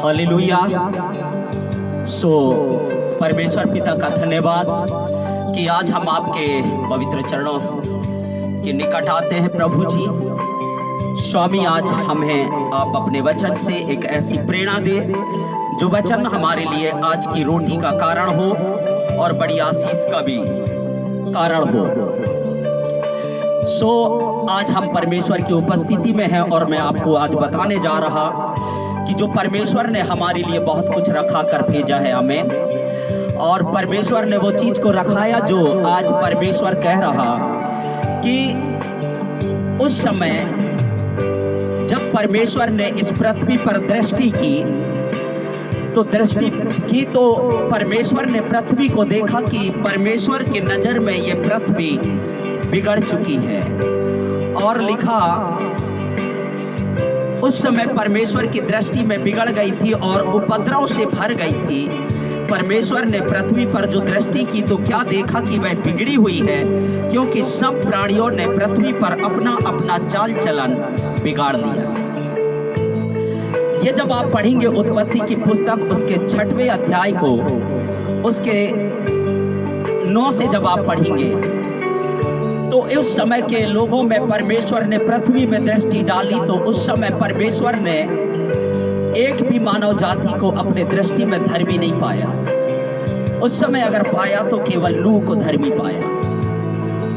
Hallelujah. सो परमेश्वर पिता का धन्यवाद कि आज हम आपके पवित्र चरणों के निकट आते हैं। प्रभु जी स्वामी, आज हमें आप अपने वचन से एक ऐसी प्रेरणा दे जो वचन हमारे लिए आज की रोटी का कारण हो और बड़ी आशीष का भी कारण हो। आज हम परमेश्वर की उपस्थिति में हैं और मैं आपको आज बताने जा रहा कि जो परमेश्वर ने हमारे लिए बहुत कुछ रखा कर भेजा है हमें, और परमेश्वर ने वो चीज़ को रखाया जो आज परमेश्वर कह रहा कि उस समय जब परमेश्वर ने इस पृथ्वी पर दृष्टि की तो परमेश्वर ने पृथ्वी को देखा कि परमेश्वर की नज़र में ये पृथ्वी बिगड़ चुकी है। और लिखा उस समय परमेश्वर की दृष्टि में बिगड़ गई थी और उपद्रव से भर गई थी। परमेश्वर ने पृथ्वी पर जो दृष्टि की तो क्या देखा कि वह बिगड़ी हुई है, क्योंकि सब प्राणियों ने पृथ्वी पर अपना अपना चाल चलन बिगाड़ लिया। ये जब आप पढ़ेंगे उत्पत्ति की पुस्तक उसके 6वें अध्याय को, उसके 9 से जब आप पढ़ेंगे तो उस समय के लोगों में परमेश्वर ने पृथ्वी में दृष्टि डाली तो उस समय परमेश्वर ने एक भी मानव जाति को अपने दृष्टि में धर्मी नहीं पाया। उस समय अगर पाया तो केवल नूह को धर्मी पाया।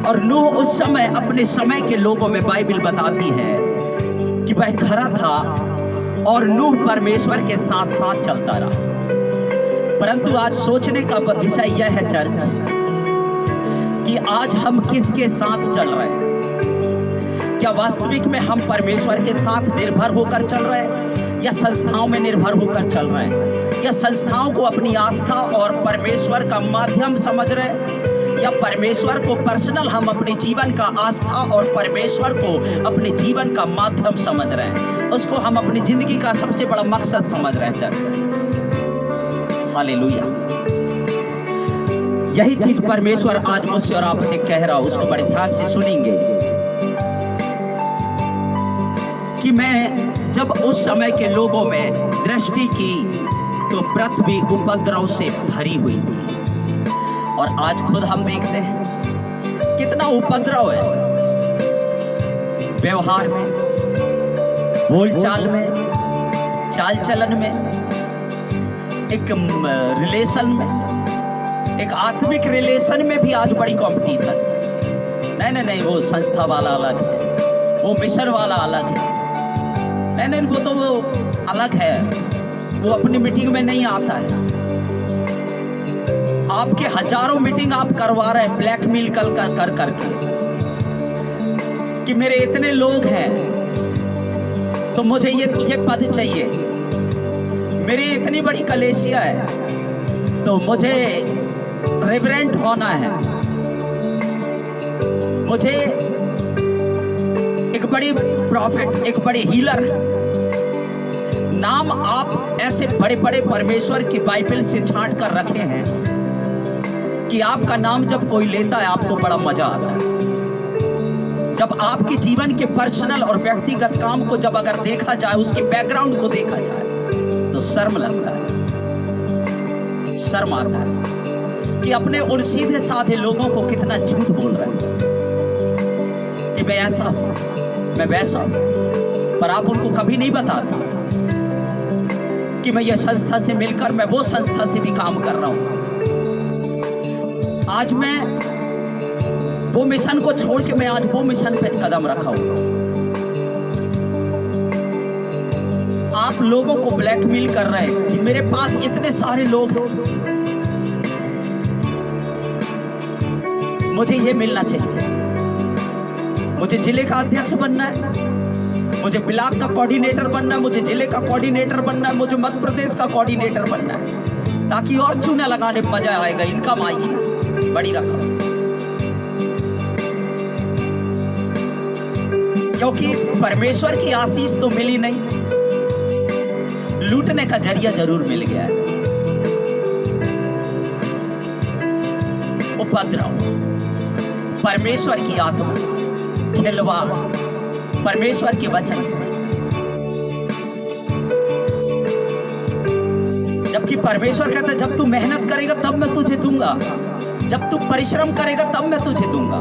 और नूह उस समय अपने समय के लोगों में बाइबल बताती है कि वह खरा था और नूह परमेश्वर के साथ साथ चलता रहा। परंतु आज सोचने का विषय यह है चर्च कि आज हम किसके साथ चल रहे हैं। क्या वास्तविक में हम परमेश्वर के साथ निर्भर होकर चल रहे हैं या संस्थाओं में निर्भर होकर चल रहे हैं, या संस्थाओं को अपनी आस्था और परमेश्वर का माध्यम समझ रहे हैं, या परमेश्वर को पर्सनल हम अपने जीवन का आस्था और परमेश्वर को अपने जीवन का माध्यम समझ रहे हैं, उसको हम अपनी जिंदगी का सबसे बड़ा मकसद समझ रहे हैं। Church hallelujah. यही चीज परमेश्वर आज मुझसे और आपसे कह रहा हूं, उसको बड़े ध्यान से सुनेंगे कि मैं जब उस समय के लोगों में दृष्टि की तो पृथ्वी उपद्रव से भरी हुई थी। और आज खुद हम देखते हैं कितना उपद्रव है, व्यवहार में, बोलचाल में, चाल चलन में, एक रिलेशन में, एक आत्मिक रिलेशन में भी आज बड़ी कंपटीशन। नहीं, वो संस्था वाला अलग है, वो मिशन वाला अलग है। नहीं, वो तो वो अलग है, वो अपनी मीटिंग में नहीं आता है। आपके हजारों मीटिंग आप करवा रहे हैं ब्लैकमेल कर करके कि मेरे इतने लोग हैं तो मुझे ये पद चाहिए, मेरी इतनी बड़ी कलेसिया है तो मुझे रेवरेंट होना है, मुझे एक बड़ी प्रॉफिट, एक बड़ी हीलर नाम आप ऐसे बड़े बड़े परमेश्वर की बाइबल से छांट कर रखे हैं कि आपका नाम जब कोई लेता है आपको बड़ा मजा आता है। जब आपके जीवन के पर्सनल और व्यक्तिगत काम को जब अगर देखा जाए, उसके बैकग्राउंड को देखा जाए तो शर्म लगता है, शर्म आता है कि अपने उन सीधे साधे लोगों को कितना झूठ बोल रहे हैं कि मैं ऐसा हूं, मैं वैसा हूं, पर आप उनको कभी नहीं बताते कि मैं ये संस्था से मिलकर मैं वो संस्था से भी काम कर रहा हूं। आज मैं वो मिशन को छोड़ के मैं आज वो मिशन पे कदम रखा हूं। आप लोगों को ब्लैकमेल कर रहे हैं कि मेरे पास इतने सारे लोग हैं, मुझे ये मिलना चाहिए, मुझे जिले का अध्यक्ष बनना है, मुझे ब्लॉक का कोऑर्डिनेटर बनना है, मुझे जिले का कोऑर्डिनेटर बनना है, मुझे मध्य प्रदेश का कोऑर्डिनेटर बनना है, ताकि और चूना लगाने में मजा आएगा, इनकम आएगी बड़ी रकम। क्योंकि परमेश्वर की आशीष तो मिली नहीं, लूटने का जरिया जरूर मिल गया है। उपद्रव, परमेश्वर की आत्मा, खिलवाड़, परमेश्वर के वचन से जबकि परमेश्वर कहता है जब तू मेहनत करेगा तब मैं तुझे दूंगा, जब तू परिश्रम करेगा तब मैं तुझे दूंगा।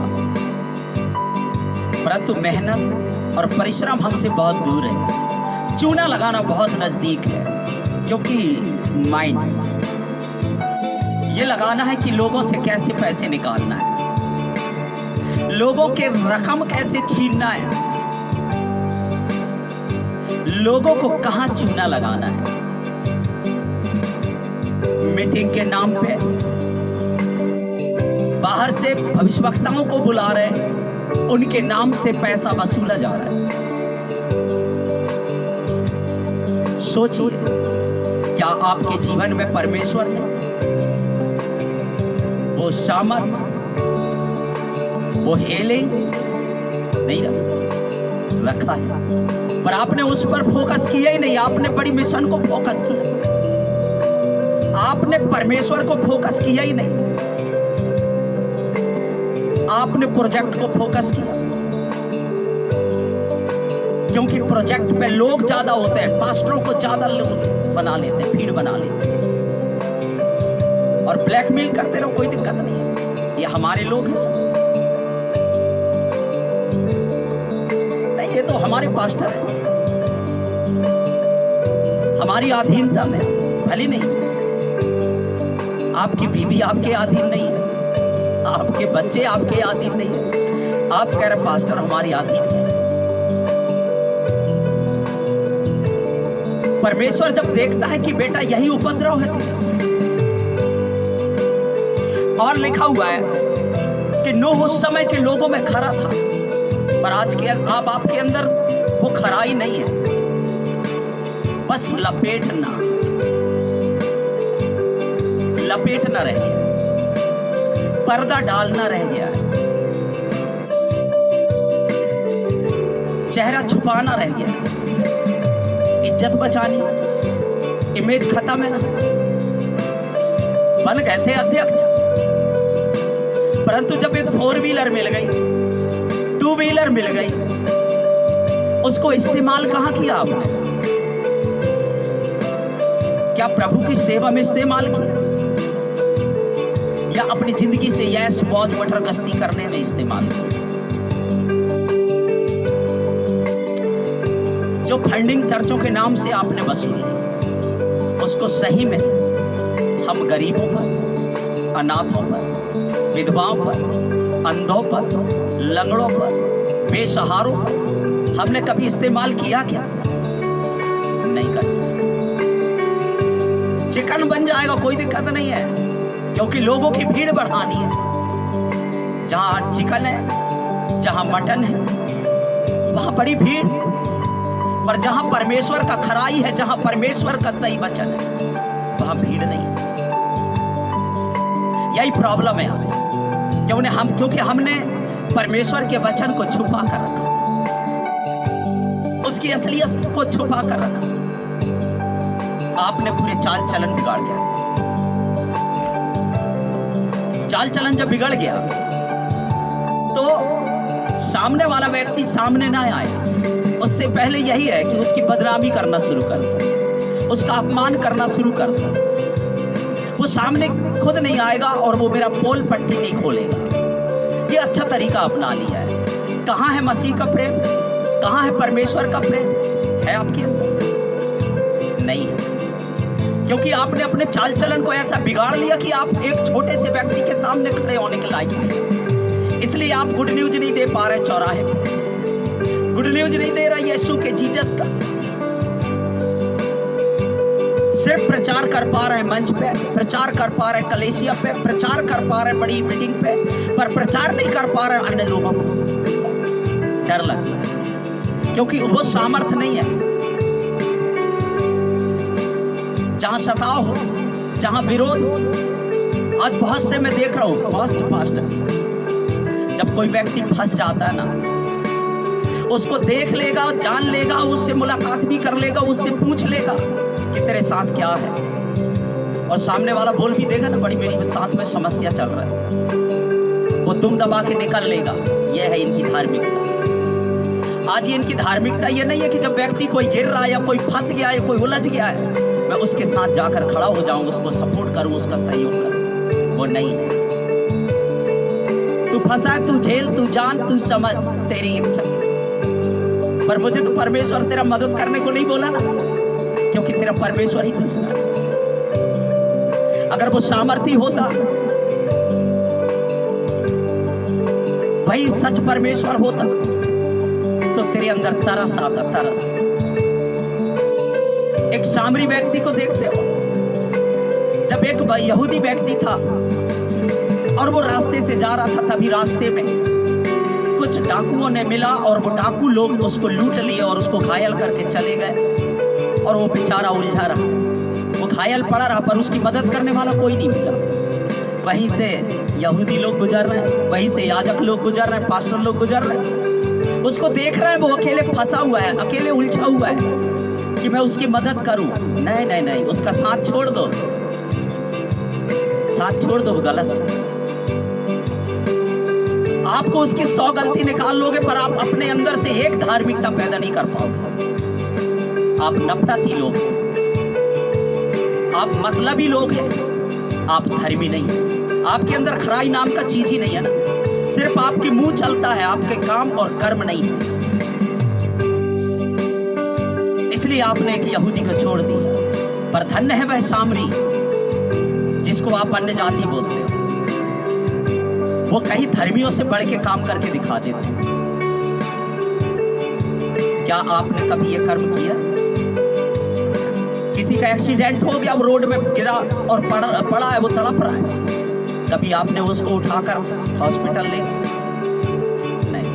परंतु मेहनत और परिश्रम हमसे बहुत दूर है, चूना लगाना बहुत नजदीक है। क्योंकि माइंड ये लगाना है कि लोगों से कैसे पैसे निकालना है, लोगों के रकम कैसे छीनना है, लोगों को कहां चूना लगाना है। मीटिंग के नाम पे बाहर से भविष्यवक्ताओं को बुला रहे हैं, उनके नाम से पैसा वसूला जा रहा है। सोचिए, क्या आपके जीवन में परमेश्वर ने वो सामर्थ, वो हेलिंग नहीं रखा है? पर आपने उस पर फोकस किया ही नहीं। आपने बड़ी मिशन को फोकस किया, आपने परमेश्वर को फोकस किया ही नहीं, आपने प्रोजेक्ट को फोकस किया। क्योंकि प्रोजेक्ट पे लोग ज्यादा होते हैं, पास्टरों को ज्यादा लोग बना लेते हैं, भीड़ बना लेते हैं और ब्लैकमेल करते रहो, कोई दिक्कत नहीं है, ये हमारे लोग हैं सब। नहीं, ये तो हमारे पास्टर है, हमारी अधीनता में भली नहीं। आपकी बीवी आपके अधीन नहीं है, आपके बच्चे आपके अधीन नहीं है। आप कह रहे पास्टर हमारी अधीन है। परमेश्वर जब देखता है कि बेटा यही उपद्रव है, और लिखा हुआ है कि नूह उस समय के लोगों में खरा था, पर आज के आप आपके अंदर वो खराई नहीं है, बस लपेटना रह गया, पर्दा डालना रह गया, चेहरा छुपाना रह गया, इज्जत बचानी, इमेज खत्म है ना। बन गए थे अध्यक्ष, परंतु जब एक 4 व्हीलर मिल गई, 2 व्हीलर मिल गई, उसको इस्तेमाल कहां किया आपने? क्या प्रभु की सेवा में इस्तेमाल किया, या अपनी जिंदगी से यश मौज वटर गस्ती करने में इस्तेमाल किया? जो फंडिंग चर्चों के नाम से आपने वसूल ली, उसको सही में हम गरीबों पर, अनाथों पर, विधवाओं पर, अंधों पर, लंगड़ों पर, बेसहारों पर हमने कभी इस्तेमाल किया क्या? नहीं कर सकते। चिकन बन जाएगा, कोई दिक्कत नहीं है, क्योंकि लोगों की भीड़ बढ़ानी है। जहां चिकन है, जहां मटन है, वहां बड़ी भीड़, पर जहां परमेश्वर का खराई है, जहां परमेश्वर का सही वचन है, वहां भीड़ नहीं। यही प्रॉब्लम है आज, क्योंकि हमने परमेश्वर के वचन को छुपा कर रखा, उसकी असलियत को छुपा कर रखा। आपने पूरे चाल चलन बिगाड़ दिया। चाल चलन जब बिगड़ गया तो सामने वाला व्यक्ति सामने ना आए, उससे पहले यही है कि उसकी बदनामी करना शुरू कर दो, उसका अपमान करना शुरू कर दो। वो सामने खुद नहीं आएगा और वो मेरा पोल पट्टी नहीं खोलेगा। ये अच्छा तरीका अपना लिया है। कहाँ है मसीह का प्रेम? कहाँ है परमेश्वर का प्रेम? है आपके अंदर? नहीं है, क्योंकि आपने अपने चाल चलन को ऐसा बिगाड़ लिया कि आप एक छोटे से व्यक्ति के सामने खड़े होने के लायक हैं। इसलिए आप गुड न्यूज नहीं दे पा रहे चौराहे पे, गुड न्यूज नहीं दे रहा यीशु के जीसस का। सिर्फ प्रचार कर पा रहे हैं मंच पे, प्रचार कर पा रहे हैं कलेसिया पे, प्रचार कर पा रहे हैं बड़ी मीटिंग पे, पर प्रचार नहीं कर पा रहे हैं अन्य लोगों को। डर लगता है, क्योंकि वो सामर्थ्य नहीं है। जहां सताव हो, जहां विरोध हो, आज बहुत से मैं देख रहा हूं, बहुत से पास्टर, जब कोई व्यक्ति फंस जाता है ना, उसको देख लेगा, जान लेगा, उससे मुलाकात भी कर लेगा, उससे पूछ लेगा कि तेरे साथ क्या है, और सामने वाला बोल भी देगा ना, बड़ी मेरी साथ में समस्या चल रहा है, वो दुम दबा के निकल लेगा। यह है इनकी धार्मिकता। आज ये इनकी धार्मिकता ये नहीं है कि जब व्यक्ति कोई गिर रहा है या कोई फंस गया है, कोई उलझ गया है, मैं उसके साथ जाकर खड़ा हो जाऊं, उसको सपोर्ट करूं, उसका सहयोग करूं। वो नहीं है। तू फंसा, तू झेल, तू जान, तू समझ, तेरी इच्छा। पर मुझे तो परमेश्वर तेरा मदद करने को नहीं बोला ना, क्योंकि तेरा परमेश्वर ही दूसरा। अगर वो सामर्थी होता, वही सच परमेश्वर होता, तो तेरे अंदर तरस आता, तरस। एक सामरी व्यक्ति को देखते हो, जब एक यहूदी व्यक्ति था और वो रास्ते से जा रहा था, तभी रास्ते में कुछ डाकुओं ने मिला और वो डाकू लोग उसको लूट लिए और उसको घायल करके चले गए। और वो बेचारा उलझा रहा, वो घायल पड़ा रहा, पर उसकी मदद करने वाला कोई नहीं मिला। वहीं से यहूदी लोग गुजर रहे हैं, वहीं से याजक लोग गुजर रहे हैं, पास्टर लोग गुजर रहे हैं, उसको देख रहे हैं, वो अकेले फंसा हुआ है, अकेले उलझा हुआ है कि मैं उसकी मदद करूं। नहीं नहीं नहीं, उसका साथ छोड़ दो, साथ छोड़ दो, गलत। आपको उसकी 100 गलती निकाल लोगे, पर आप अपने अंदर से एक धार्मिकता पैदा नहीं कर पाओगे। आप नफरती लोग, आप मतलबी लोग हैं, आप धर्मी नहीं। आपके अंदर खराई नाम का चीज ही नहीं है ना, सिर्फ आपके मुंह चलता है, आपके काम और कर्म नहीं है। इसलिए आपने एक यहूदी को छोड़ दिया। पर धन्य है वह सामरी जिसको आप अन्य जाति बोलते हो, वो कई धर्मियों से बढ़ के काम करके दिखा देते। क्या आपने कभी ये कर्म किया? किसी का एक्सीडेंट हो गया, वो रोड में गिरा और पड़ा है, वो तड़प रहा है, कभी आपने उसको उठाकर हॉस्पिटल ले? नहीं।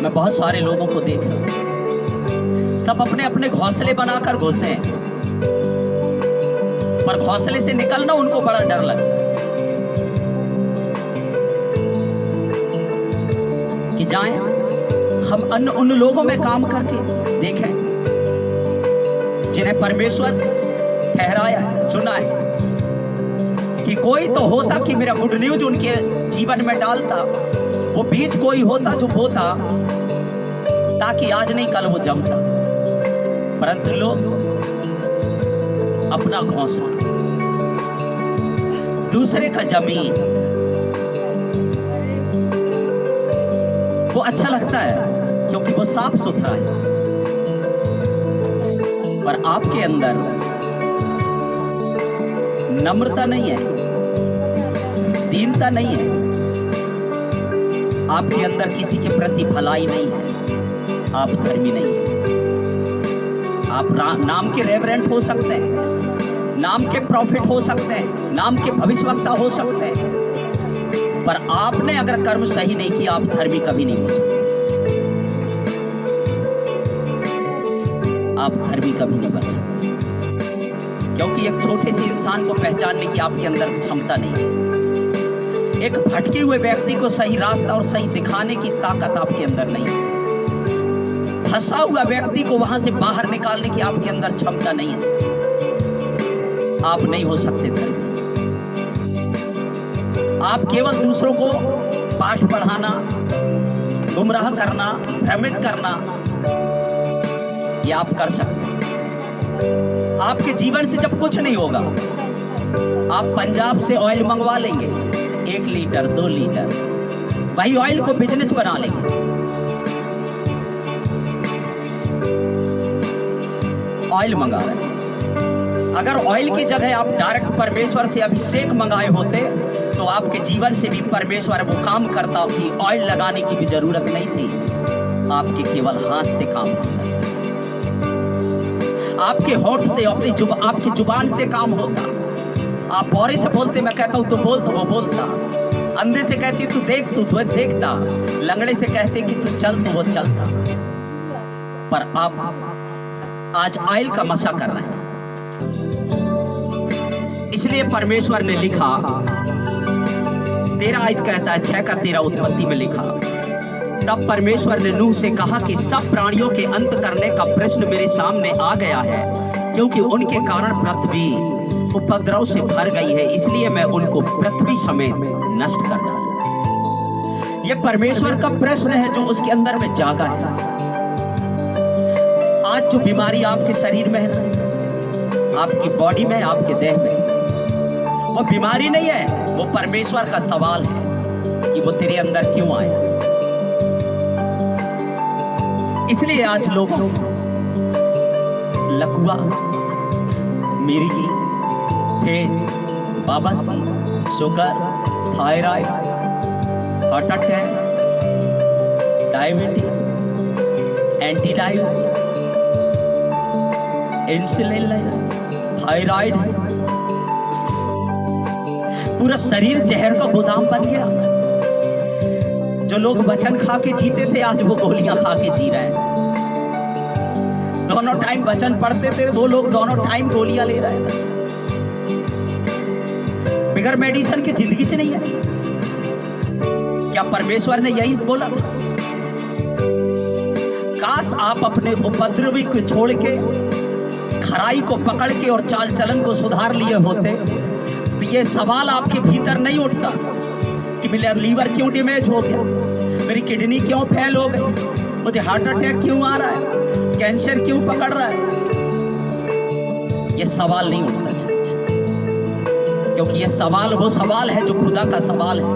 मैं बहुत सारे लोगों को देख रहा हूं, सब अपने अपने घोंसले बनाकर घुसे हैं, पर घोंसले से निकलना उनको बड़ा डर लगता कि जाएं हम अन्य उन लोगों में काम करके देखें जिन्हें परमेश्वर ठहराया है, चुना है। कि कोई तो होता कि मेरा गुड न्यूज उनके जीवन में डालता, वो बीज कोई होता जो बोता, ताकि आज नहीं कल वो जमता। परंतु लोग अपना घोंसला, दूसरे का जमीन, वो अच्छा लगता है क्योंकि वो साफ सुथरा है, पर आपके अंदर नम्रता नहीं है, दीनता नहीं है, आपके अंदर किसी के प्रति भलाई नहीं है, आप धर्मी नहीं है। आप नाम के रेवरेंट हो सकते हैं, नाम के प्रॉफिट हो सकते हैं, नाम के भविष्यवक्ता हो सकते हैं, पर आपने अगर कर्म सही नहीं किया, आप धर्मी कभी नहीं हो सकते। आप धर्मी कभी नहीं बन सकते, क्योंकि एक छोटे से इंसान को पहचानने की आपके अंदर क्षमता नहीं है। एक भटके हुए व्यक्ति को सही रास्ता और सही दिखाने की ताकत आपके अंदर नहीं है। फंसा हुआ व्यक्ति को वहां से बाहर निकालने की आपके अंदर क्षमता नहीं है। आप नहीं हो सकते धर्मी। आप केवल दूसरों को पाठ पढ़ाना, गुमराह करना, भ्रमित करना, ये आप कर सकते हैं। आपके जीवन से जब कुछ नहीं होगा, आप पंजाब से ऑयल मंगवा लेंगे, 1 लीटर 2 लीटर, वही ऑयल को बिजनेस बना लेंगे। ऑयल मंगा रहे हैं, अगर ऑयल की जगह आप डायरेक्ट परमेश्वर से अभिषेक मंगाए होते, तो आपके जीवन से भी परमेश्वर वो काम करता कि ऑयल लगाने की भी जरूरत नहीं थी। आपके केवल हाथ से काम होता, आपके होठ से, आपकी जुबान से काम होता। आप बौरे से बोलते, मैं कहता हूं तू बोल, तो वो बोलता। अंधे से कहती तू देख, तो वो देखता। लंगड़े से कहते कि तू चल, तो वो चलता। पर आप आज ऑयल का मशा कर रहे हैं। इसलिए परमेश्वर ने लिखा, 13 आयत कहता है, 6 का 13 उत्पत्ति में लिखा, तब परमेश्वर ने नूह से कहा कि सब प्राणियों के अंत करने का प्रश्न मेरे सामने आ गया है, क्योंकि उनके कारण पृथ्वी उपद्रव से भर गई है, इसलिए मैं उनको पृथ्वी समेत नष्ट कर दूंगा। ये परमेश्वर का प्रश्न है जो उसके अंदर में जागा है। आज जो बीमारी आपके शरीर में है ना, आपकी बॉडी में, आपके देह में, वो बीमारी नहीं है, वो परमेश्वर का सवाल है कि वो तेरे अंदर क्यों आया। इसलिए आज लोग लकवा, मिर्गी, पेट, बाबसी, sugar, thyroid, heart attack, diabetes, anti diabetes, insulin, thyroid, पूरा शरीर जहर का गोदाम बन गया। जो लोग वचन खा के जीते थे आज वो गोलियां खा के जी रहे हैं। दोनों टाइम वचन पढ़ते थे वो लोग दोनों टाइम गोलियां ले रहे हैं। बिगर मेडिसिन की जिंदगी च नहीं है। क्या परमेश्वर ने यही बोला था? काश आप अपने उपद्रवी को छोड़ के, खराई को पकड़ के और चाल चलन को सुधार लिए होते तो ये सवाल आपके भीतर नहीं उठता कि मेरा लीवर क्यों डैमेज हो गया, मेरी किडनी क्यों फेल हो गई, मुझे हार्ट अटैक क्यों आ रहा है, कैंसर क्यों पकड़ रहा है। ये सवाल नहीं उठता क्योंकि ये सवाल वो सवाल है जो खुदा का सवाल है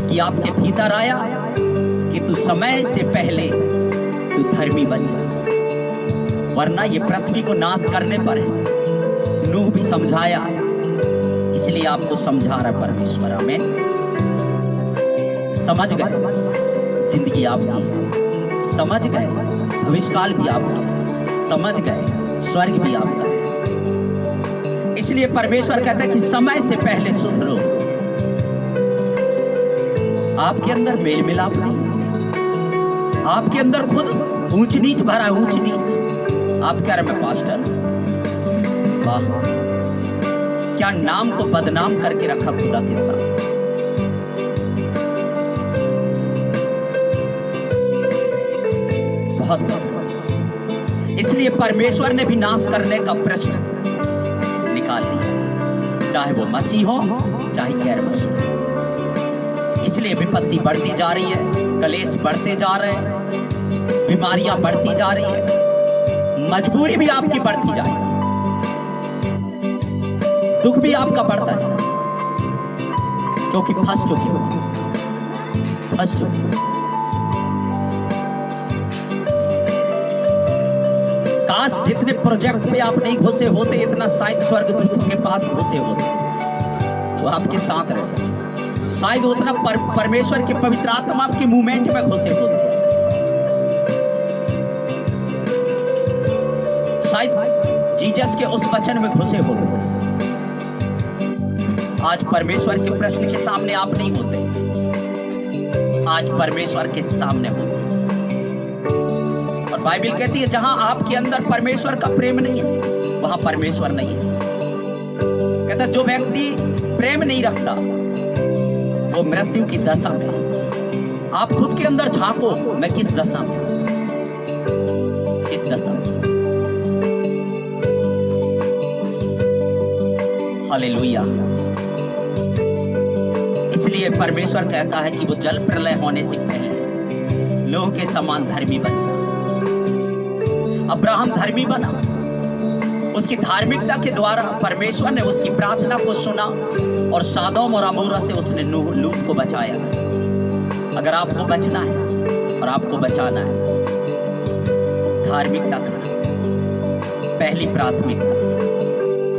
कि आपके भीतर आया कि तू समय से पहले तू धर्मी बन जा, वरना ये पृथ्वी को नाश करने पर है। नूह भी समझाया, इसलिए आपको समझा रहा परमेश्वर। हमें समझ गए जिंदगी आपकी, समझ गए भविष्यकाल भी आपका, समझ गए स्वर्ग भी आपका। इसलिए परमेश्वर कहता है कि समय से पहले सुधरो। आपके अंदर मेल मिलाप नहीं, आपके अंदर खुद ऊंच नीच भरा, ऊंच नीच। आप कह रहे हैं पास्टर, वाह क्या नाम को बदनाम करके रखा खुदा के साथ। बहुत। इसलिए परमेश्वर ने भी नाश करने का प्रश्न निकाल लिया, चाहे वो मसीह हो चाहे गैर मसीह। इसलिए विपत्ति बढ़ती जा रही है, कलेश बढ़ते जा रहे हैं, बीमारियां बढ़ती जा रही है, मजबूरी भी आपकी बढ़ती जा रही है, दुख भी आपका बढ़ता जाए, क्योंकि फंस चुकी हो, फंस चुकी। काश जितने प्रोजेक्ट पे आप नहीं घुसे होते, इतना शायद स्वर्गदूतों के पास घुसे होते, वो आपके साथ रहते, शायद उतना परमेश्वर के पवित्र आत्मा आपके मूवमेंट में घुसे होते, शायद जीसस के उस वचन में घुसे होते। आज परमेश्वर के प्रश्न के सामने आप नहीं होते, आज परमेश्वर के सामने होते। और बाइबल कहती है जहां आपके अंदर परमेश्वर का प्रेम नहीं है वहां परमेश्वर नहीं है। कहता जो व्यक्ति प्रेम नहीं रखता वो मृत्यु की दशा में। आप खुद के अंदर झांको, मैं किस दशा में, किस दशा में। हालेलुया। इसलिए परमेश्वर कहता है कि वो जल प्रलय होने से पहले लोगों के समान धर्मी बन जाए। अब्राहम धर्मी बना, उसकी धार्मिकता के द्वारा परमेश्वर ने उसकी प्रार्थना को सुना और सादोम और अमोरा से उसने लूत को बचाया। अगर आपको बचना है और आपको बचाना है, धार्मिकता करना पहली प्राथमिकता,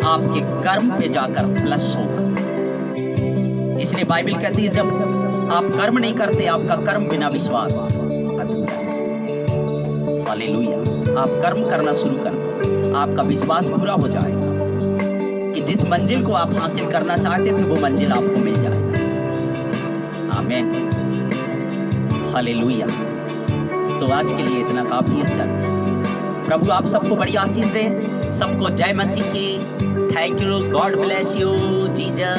आपके कर्म पे जाकर प्लस होगा। इसलिए बाइबल कहती है जब आप कर्म नहीं करते, आपका कर्म बिना विश्वास अधूरा है। हालेलुया। आप कर्म करना शुरू कर दो, आपका विश्वास पूरा हो जाएगा कि जिस मंजिल को आप हासिल करना चाहते थे वो मंजिल आपको मिल जाएगा। आमीन। हालेलुया। सो आज के लिए इतना काफी है चर्च। प्रभु आप सबको बड़ी आशीष दे, सबको जय मसीह की। Thank you, God bless you Jesus.